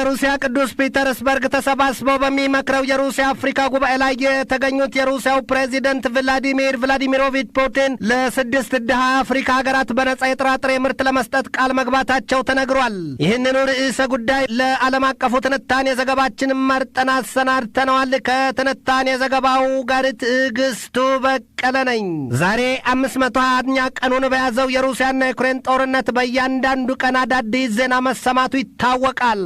በሩሲያ ቅዱስ ፒተርስበርግ ተሰባስበው በሚመክረው የሩሲያ አፍሪካ ጉባኤ ላይ የተገኙት የሩሲያው ፕሬዚደንት ቭላዲሚሮቪች ፑቲን ለስድስት ድሃ አፍሪካ ሀገራት በነጻ የጥራጥሬ ምርት ለመስጠት ቃል መግባታቸው ተነግሯል። ይህንኑ ርዕሰ ጉዳይ ለዓለም አቀፉ ትንታኔ ዘገባችን መርጠን አሰናድተነዋል። ከትንታኔ ዘገባው ጋር ትዕግስቱ በቀለ ነኝ። ዛሬ 520ኛ ቀኑን በያዘው የሩሲያና የዩክሬን ጦርነት በእያንዳንዱ ቀን አዳዲስ ዜና መሰማቱ ይታወቃል።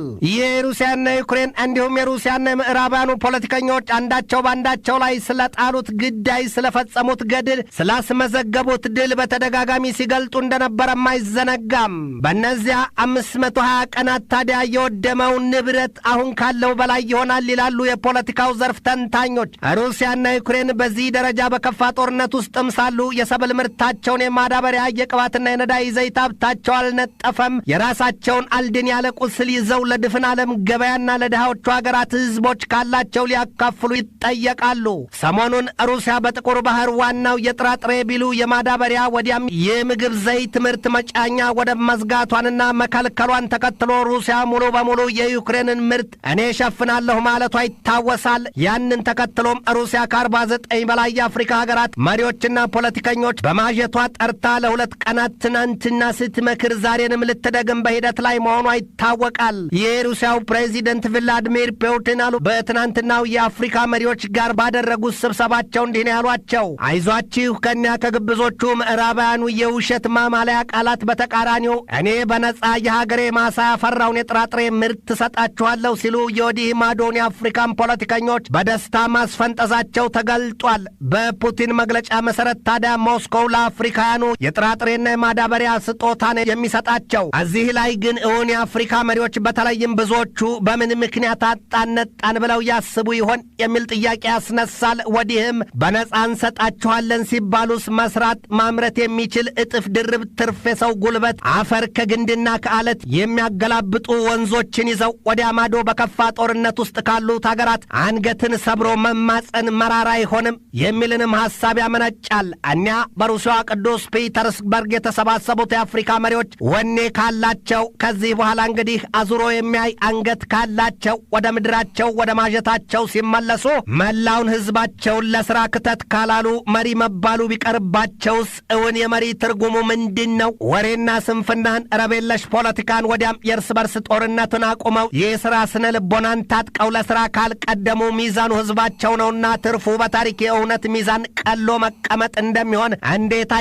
የሩሲያና ዩክሬን እንዲሁም የሩሲያና የምዕራባውያኑ ፖለቲከኞች አንዳቸው ባንዳቸው ላይ ስለጣሉት ግዳይ፣ ስለፈጸሙት ገድል፣ ስላስመዘገቡት ድል በተደጋጋሚ ሲገልጡ እንደነበረም አይዘነጋም። በእነዚያ 520 ቀናት ታዲያ የወደመው ንብረት አሁን ካለው በላይ ይሆናል ይላሉ የፖለቲካው ዘርፍ ተንታኞች። ሩሲያና ዩክሬን በዚህ ደረጃ በከፋ ጦርነት ውስጥም ሳሉ የሰብል ምርታቸውን፣ የማዳበሪያ፣ የቅባትና የነዳጅ ዘይት ሀብታቸው አልነጠፈም። የራሳቸውን አልድን ያለ ቁስል ይዘው ለድፍን ዓለም ገበያና ለድሃዎቹ ሀገራት ህዝቦች ካላቸው ሊያካፍሉ ይጠየቃሉ። ሰሞኑን ሩሲያ በጥቁር ባህር ዋናው የጥራጥሬ ቢሉ የማዳበሪያ ወዲያም የምግብ ዘይት ምርት መጫኛ ወደብ መዝጋቷንና መከልከሏን ተከትሎ ሩሲያ ሙሉ በሙሉ የዩክሬንን ምርት እኔ ሸፍናለሁ ማለቷ ይታወሳል። ያንን ተከትሎም ሩሲያ ከ49 በላይ የአፍሪካ ሀገራት መሪዎችና ፖለቲከኞች በማጀቷ ጠርታ ለሁለት ቀናት ትናንትና ስትመክር ዛሬንም ልትደግም በሂደት ላይ መሆኗ ይታወቃል። የሩሲያው ፕሬዚደንት ቭላዲሚር ፑቲን አሉ በትናንትናው የአፍሪካ መሪዎች ጋር ባደረጉት ስብሰባቸው እንዲህ ነው ያሏቸው። አይዟችሁ ከኛ ከግብዞቹ ምዕራባውያኑ የውሸት ማማለያ ቃላት በተቃራኒው እኔ በነጻ የሀገሬ ማሳ ያፈራውን የጥራጥሬ ምርት ትሰጣችኋለሁ ሲሉ የወዲህ ማዶን የአፍሪካን ፖለቲከኞች በደስታ ማስፈንጠዛቸው ተገልጧል። በፑቲን መግለጫ መሰረት ታዲያ ሞስኮው ለአፍሪካውያኑ የጥራጥሬና የማዳበሪያ ስጦታን የሚሰጣቸው። እዚህ ላይ ግን እውን የአፍሪካ መሪዎች በተለይም ብዙዎቹ በምን ምክንያት አጣን ብለው ያስቡ ይሆን የሚል ጥያቄ ያስነሳል። ወዲህም በነጻ እንሰጣችኋለን ሲባሉስ መስራት ማምረት የሚችል እጥፍ ድርብ ትርፍ የሰው ጉልበት አፈር ከግንድና ከአለት የሚያገላብጡ ወንዞችን ይዘው ወዲያ ማዶ በከፋ ጦርነት ውስጥ ካሉት ሀገራት አንገትን ሰብሮ መማፀን መራራ አይሆንም የሚልንም ሐሳብ ያመነጫል። እኒያ በሩሲያ ቅዱስ ፒተርስበርግ የተሰባሰቡት የአፍሪካ መሪዎች ወኔ ካላቸው ከዚህ በኋላ እንግዲህ አዙሮ የሚያይ አንገት ካላቸው ወደ ምድራቸው ወደ ማጀታቸው ሲመለሱ መላውን ሕዝባቸውን ለሥራ ክተት ካላሉ መሪ መባሉ ቢቀርባቸውስ እውን የመሪ ትርጉሙ ምንድን ነው? ወሬና ስንፍናን፣ ረቤለሽ ፖለቲካን ወዲያም የእርስ በርስ ጦርነትን አቁመው የሥራ ስነ ልቦናን ታጥቀው ለሥራ ካልቀደሙ ሚዛኑ ሕዝባቸው ነውና ትርፉ በታሪክ የእውነት ሚዛን ቀሎ መቀመጥ እንደሚሆን እንዴት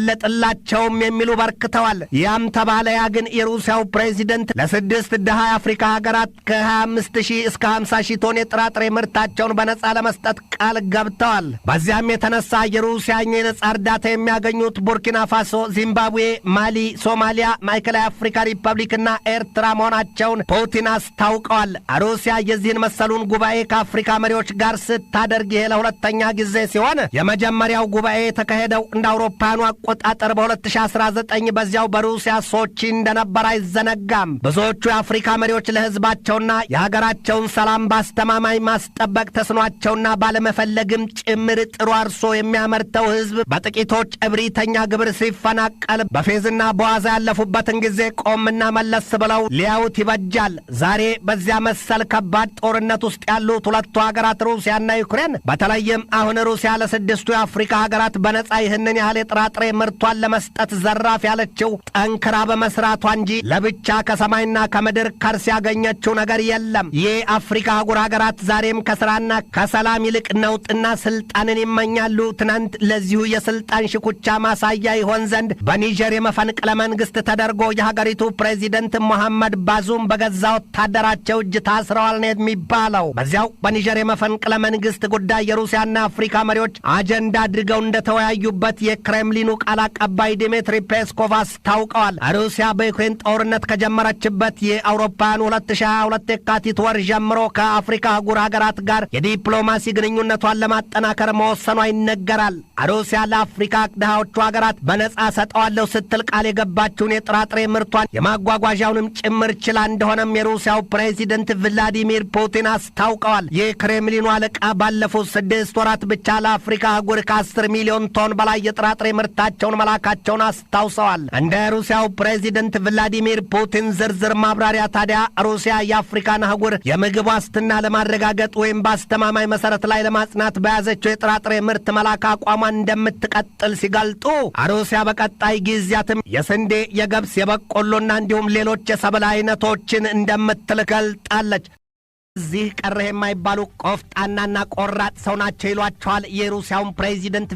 አይገለጥላቸውም የሚሉ በርክተዋል። ያም ተባለ ያ ግን የሩሲያው ፕሬዚደንት ለስድስት ድሃ የአፍሪካ ሀገራት ከ25,000 እስከ 50,000 ቶን የጥራጥሬ ምርታቸውን በነጻ ለመስጠት ቃል ገብተዋል። በዚያም የተነሳ የሩሲያ የነጻ እርዳታ የሚያገኙት ቡርኪና ፋሶ፣ ዚምባብዌ፣ ማሊ፣ ሶማሊያ፣ ማዕከላዊ አፍሪካ ሪፐብሊክና ኤርትራ መሆናቸውን ፑቲን አስታውቀዋል። ሩሲያ የዚህን መሰሉን ጉባኤ ከአፍሪካ መሪዎች ጋር ስታደርግ ይሄ ለሁለተኛ ጊዜ ሲሆን የመጀመሪያው ጉባኤ የተካሄደው እንደ አውሮፓውያኑ አቆጣጠር በ2019 በዚያው በሩሲያ ሶቺ እንደነበር አይዘነጋም። ብዙዎቹ የአፍሪካ መሪዎች ለሕዝባቸውና የሀገራቸውን ሰላም ባስተማማኝ ማስጠበቅ ተስኗቸውና ባለመፈለግም ጭምር ጥሩ አርሶ የሚያመርተው ሕዝብ በጥቂቶች እብሪተኛ ግብር ሲፈናቀል በፌዝና በዋዛ ያለፉበትን ጊዜ ቆምና መለስ ብለው ሊያዩት ይበጃል። ዛሬ በዚያ መሰል ከባድ ጦርነት ውስጥ ያሉት ሁለቱ ሀገራት ሩሲያና ዩክሬን በተለይም አሁን ሩሲያ ለስድስቱ የአፍሪካ ሀገራት በነጻ ይህንን ያህል የጥራጥሬ ምርቷን ለመስጠት ዘራፍ ያለችው ጠንክራ በመስራቷ እንጂ ለብቻ ከሰማይና ከምድር ከርስ ያገኘችው ነገር የለም። የአፍሪካ አህጉር ሀገራት ዛሬም ከስራና ከሰላም ይልቅ ነውጥና ስልጣንን ይመኛሉ። ትናንት ለዚሁ የስልጣን ሽኩቻ ማሳያ ይሆን ዘንድ በኒጀር የመፈንቅለ መንግስት ተደርጎ የሀገሪቱ ፕሬዚደንት ሞሐመድ ባዙም በገዛ ወታደራቸው እጅ ታስረዋል ነው የሚባለው። በዚያው በኒጀር የመፈንቅለ መንግስት ጉዳይ የሩሲያና አፍሪካ መሪዎች አጀንዳ አድርገው እንደተወያዩበት የክሬምሊኑ ቃል አቀባይ ዲሚትሪ ፔስኮቭ አስታውቀዋል። ሩሲያ በዩክሬን ጦርነት ከጀመረችበት የአውሮፓውያኑ 2022 የካቲት ወር ጀምሮ ከአፍሪካ አህጉር ሀገራት ጋር የዲፕሎማሲ ግንኙነቷን ለማጠናከር መወሰኗ ይነገራል። ሩሲያ ለአፍሪካ ድሃዎቹ ሀገራት በነጻ ሰጠዋለሁ ስትል ቃል የገባችውን የጥራጥሬ ምርቷን የማጓጓዣውንም ጭምር ችላ እንደሆነም የሩሲያው ፕሬዚደንት ቭላዲሚር ፑቲን አስታውቀዋል። የክሬምሊኑ አለቃ ባለፉት 6 ወራት ብቻ ለአፍሪካ አህጉር ከ10 ሚሊዮን ቶን በላይ የጥራጥሬ ምርታቸውን መላካቸውን አስታውሰዋል። እንደ ሩሲያው ፕሬዚደንት ቭላዲሚር ፑቲን ዝርዝር ማብራሪያ ታዲያ ሩሲያ የአፍሪካን አህጉር የምግብ ዋስትና ለማረጋገጥ ወይም በአስተማማኝ መሰረት ላይ ለማጽናት በያዘችው የጥራጥሬ ምርት መላክ አቋሟን እንደምትቀጥል ሲገልጡ ሩሲያ በቀጣይ ጊዜያትም የስንዴ፣ የገብስ፣ የበቆሎና እንዲሁም ሌሎች የሰብል አይነቶችን እንደምትልክ ገልጣለች። እዚህ ቀረህ የማይባሉ ቆፍጣናና ቆራጥ ሰው ናቸው ይሏቸዋል የሩሲያውን ፕሬዚደንት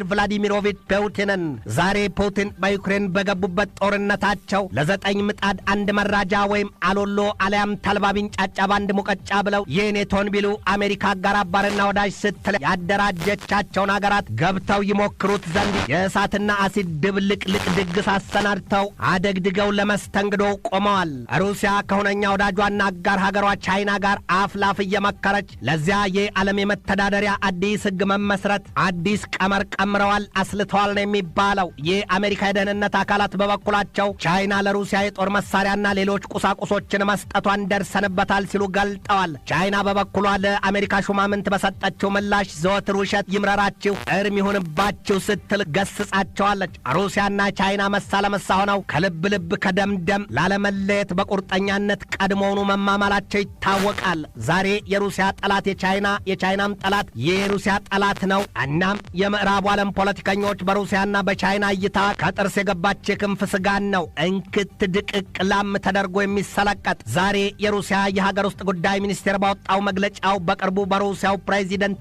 ቭላዲሚሮቪች ፑቲንን። ዛሬ ፑቲን በዩክሬን በገቡበት ጦርነታቸው ለ9 ምጣድ አንድ መራጃ ወይም አሎሎ አሊያም ተልባ ቢንጫጫ ባንድ ሙቀጫ ብለው የኔቶን ቢሉ አሜሪካ አጋር አባርና ወዳጅ ስትል ያደራጀቻቸውን አገራት ገብተው ይሞክሩት ዘንድ የእሳትና አሲድ ድብልቅልቅ ድግስ አሰናድተው አደግድገው ለመስተንግዶ ቆመዋል። ሩሲያ ከሁነኛ ወዳጇና አጋር ሀገሯ ቻይና ጋር አፍላፍ እየመከረች ለዚያ የዓለም የመተዳደሪያ አዲስ ሕግ መመስረት አዲስ ቀመር ቀምረዋል፣ አስልተዋል ነው የሚባለው። የአሜሪካ የደህንነት አካላት በበኩላቸው ቻይና ለሩሲያ የጦር መሳሪያና ሌሎች ቁሳቁሶችን መስጠቷን ደርሰንበታል ሲሉ ገልጠዋል። ቻይና በበኩሏ ለአሜሪካ ሹማምንት በሰጠችው ምላሽ ዘወትር ውሸት ይምረራችሁ፣ እርም ይሁንባችሁ ስትል ገስጻቸዋለች። ሩሲያና ቻይና መሳ ለመሳ ሆነው ከልብ ልብ ከደምደም ላለመለየት በቁርጠኛነት ቀድሞውኑ መማማላቸው ይታወቃል። ዛሬ የሩሲያ ጠላት የቻይናም ጠላት የሩሲያ ጠላት ነው። እናም የምዕራቡ ዓለም ፖለቲከኞች በሩሲያና በቻይና እይታ ከጥርስ የገባች የክንፍ ስጋን ነው እንክት ድቅቅ ላም ተደርጎ የሚሰለቀጥ። ዛሬ የሩሲያ የሀገር ውስጥ ጉዳይ ሚኒስቴር ባወጣው መግለጫው በቅርቡ በሩሲያው ፕሬዚደንት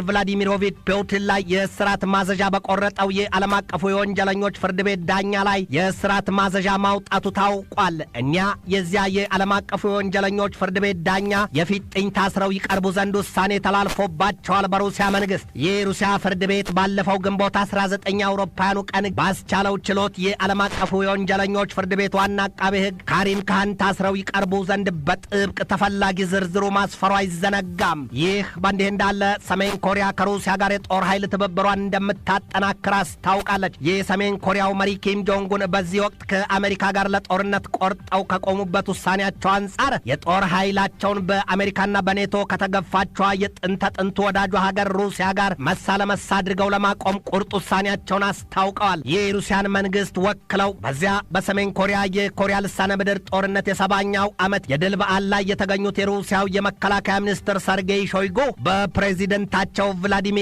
ቭላዲሚሮቪች ፑቲን ላይ የእስራት ማዘዣ በቆረጠው የዓለም አቀፉ የወንጀለኞች ፍርድ ቤት ዳኛ ላይ የእስራት ማዘዣ ማውጣቱ ታውቋል። እኛ የዚያ የዓለም አቀፉ የወንጀለኞች ፍርድ ቤት ዳኛ የፊጥኝ ታስረው ይቀርቡ ዘንድ ውሳኔ ተላልፎባቸዋል በሩሲያ መንግስት። የሩሲያ ፍርድ ቤት ባለፈው ግንቦት 19 አውሮፓውያኑ ቀን ባስቻለው ችሎት የዓለም አቀፉ የወንጀለኞች ፍርድ ቤት ዋና አቃቤ ሕግ ካሪም ካህን ታስረው ይቀርቡ ዘንድ በጥብቅ ተፈላጊ ዝርዝሩ ማስፈሩ አይዘነጋም። ይህ በእንዲህ እንዳለ ሰሜን ኮሪያ ከሩሲያ ጋር የጦር ኃይል ትብብሯን እንደምታጠናክር አስታውቃለች። የሰሜን ኮሪያው መሪ ኪም ጆንጉን በዚህ ወቅት ከአሜሪካ ጋር ለጦርነት ቆርጠው ከቆሙበት ውሳኔያቸው አንጻር የጦር ኃይላቸውን በአሜሪካና በኔቶ ከተገፋቿ የጥንተ ጥንቱ ወዳጇ ሀገር ሩሲያ ጋር መሳ ለመሳ አድርገው ለማቆም ቁርጥ ውሳኔያቸውን አስታውቀዋል። የሩሲያን መንግስት ወክለው በዚያ በሰሜን ኮሪያ የኮሪያ ልሳነ ምድር ጦርነት የ70ኛው ዓመት የድል በዓል ላይ የተገኙት የሩሲያው የመከላከያ ሚኒስትር ሰርጌይ ሾይጉ በፕሬዚደንታቸው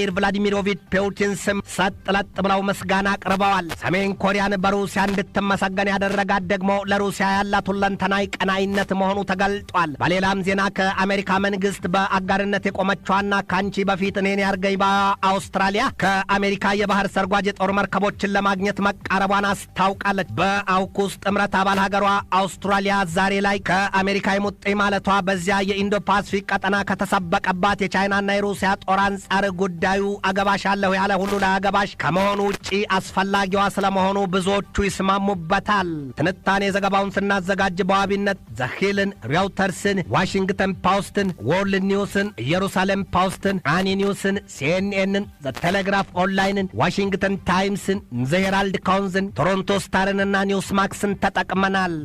ቭላዲሚሮቪች ፑቲን ስም ሰጥለጥ ብለው ምስጋና አቅርበዋል። ሰሜን ኮሪያን በሩሲያ እንድትመሰገን ያደረጋት ደግሞ ለሩሲያ ያላት ሁለንተናዊ ቀናይነት መሆኑ ተገልጧል። በሌላም ዜና ከአሜሪካ መንግስት በአጋርነት የቆመችዋና ካንቺ በፊት እኔን ያርገኝ በአውስትራሊያ ከአሜሪካ የባህር ሰርጓጅ የጦር መርከቦችን ለማግኘት መቃረቧን አስታውቃለች። በአውኩስ ጥምረት አባል ሀገሯ አውስትራሊያ ዛሬ ላይ ከአሜሪካ የሙጥኝ ማለቷ በዚያ የኢንዶ ፓሲፊክ ቀጠና ከተሰበቀባት የቻይናና የሩሲያ ጦር አንጻር ጉዳዩ አገባሻለሁ ያለ ሁሉ ለአገባሽ ከመሆኑ ውጪ አስፈላጊዋ ስለመሆኑ ብዙዎቹ ይስማሙበታል። ትንታኔ ዘገባውን ስናዘጋጅ በዋቢነት ዘሂልን፣ ሪውተርስን፣ ዋሽንግተን ፖስትን፣ ወርልድ ኒውስን፣ ኢየሩሳሌም ፖስትን፣ አኒ ኒውስን፣ ሲኤንኤንን፣ ዘ ቴሌግራፍ ኦንላይንን፣ ዋሽንግተን ታይምስን፣ ዘ ሄራልድ ካውንዝን፣ ቶሮንቶ ስታርንና ኒውስ ማክስን ተጠቅመናል።